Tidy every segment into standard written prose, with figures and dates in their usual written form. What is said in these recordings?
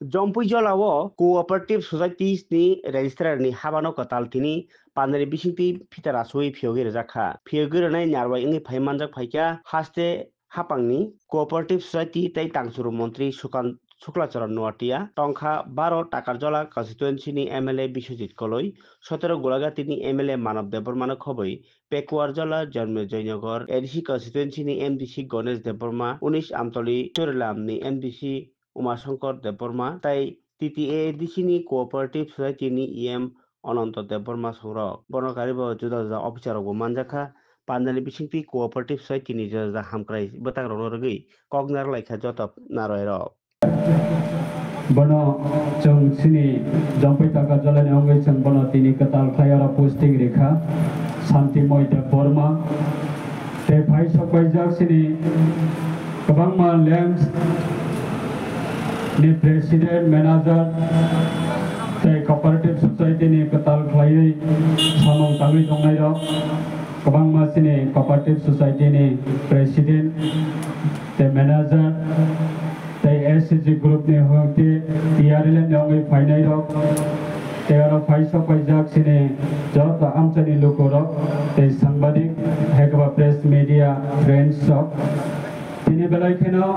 Jompu jolawo cooperative societies ni registrar ni habano katal tini pandari bisingti fitara sui phiogir jakha phiogir nai nyarwa ingi phaimanjak phaikya haste hapangni cooperative society tei tangsuru mantri Suklacharan Nuatia tongkha 12 takar jola constituency ni MLA Biswajit Koloi 17 Golagati ni MLA Manav Debormano khoboi Pekuar jola Janme Joynagar ADC constituency ni MDC Ganesh Deborma 19 Amtoli Churilam ni MDC Umashankar Deborma tai TTA ADC ni cooperative society ni EM Ananta Deborma Sorok Bonokaribo juda juda officer go manjakha Pandani bisingti cooperative society ni juda hamkrai betang rorogoi kognar laikha jotap naroiro Bono jong sini jampai taka jalan yang ngai jeng bono tini ketal klayara posting rekha Santi Moy Deborma te bhai sabai jak sini kabangma lands ni president manager te cooperative society ni ketal klayai samong tangi dongnai ro kabangma sini cooperative society ni president te manager SCG group ne hote TRL ne ngai finai rok te aro phaisa paijak sine jot amchani loko rok te sangbadik hekaba press media friends sok tini belai kheno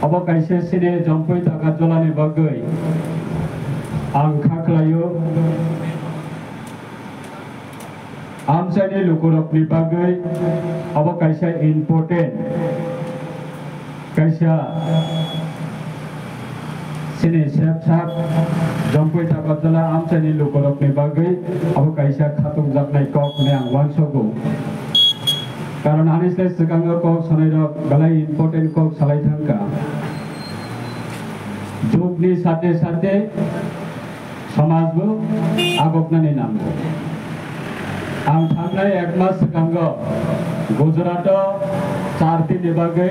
abo kaise sine jompoi taka jolani bagai ang khaklayo amchani loko rok ni bagai abo kaise important kaisa sini sep jompoi taka jala amchani lokorok ni bagai abo kaisa khatung jaknai kok ne ang wansogo karon anisle sekango kok sanai rok balai important kok salai thangka jugni sate sate samajbo agoknani namgo ang thangnai ekmas sekango Gujarat 4 दिन बागै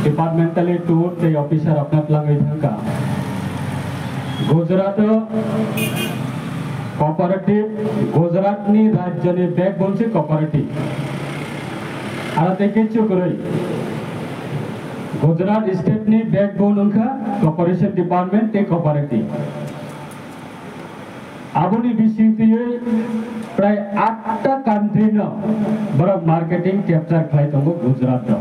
departmentally tour ते officer अपना लंगै thangka Gujarat cooperative Gujarat नि राज्य नि backbone से cooperative आरा ते केचु गरै Gujarat state नि बैकबोन उनका कॉर्पोरेशन डिपार्टमेंट ते कोऑपरेटिव आबुनि बिसिंतियै प्राय 8 कान्ट्री न बरक मार्केटिंग कैप्चर खाइ दंगो गुजरात द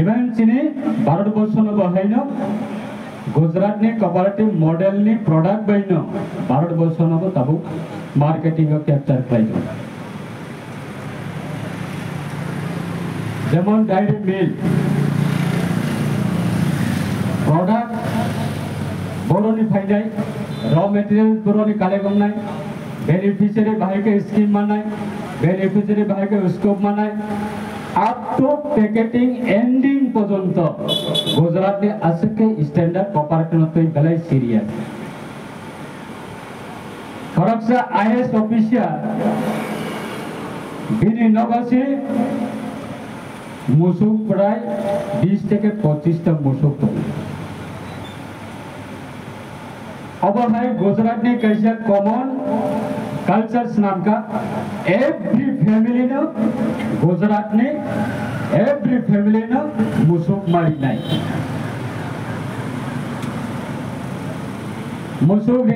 इभेन सिने भारत वर्ष न बहाइन गुजरात नि कोऑपरेटिव मॉडल नि प्रोडक्ट बैन भारत वर्ष न तबु मार्केटिंग कैप्चर खाइ दो जेमन डायरी मिल product बोरोनि फाइनाय raw material बोरोनि कालेगमनाय beneficiary बाहायके scheme मानाय बेनिफिशियरी बाहायके स्कोप मानाय अप टू पैकेटिंग एंडिंग पर्यंत गुजरात ने आसके स्टैंडर्ड कोऑपरेटिव तो बेलाय सीरियस फरकसा आईएएस ऑफिसर बिनि नगसे मुसुक प्राय 20 থেকে 25 टा मुसुक दं अब है गुजरात ने कैसे कॉमन कल्चर्स नाम का एवरी फैमिली ने गुजरात ने एवरी फैमिली ने मुसुक मारी नहीं मुसुक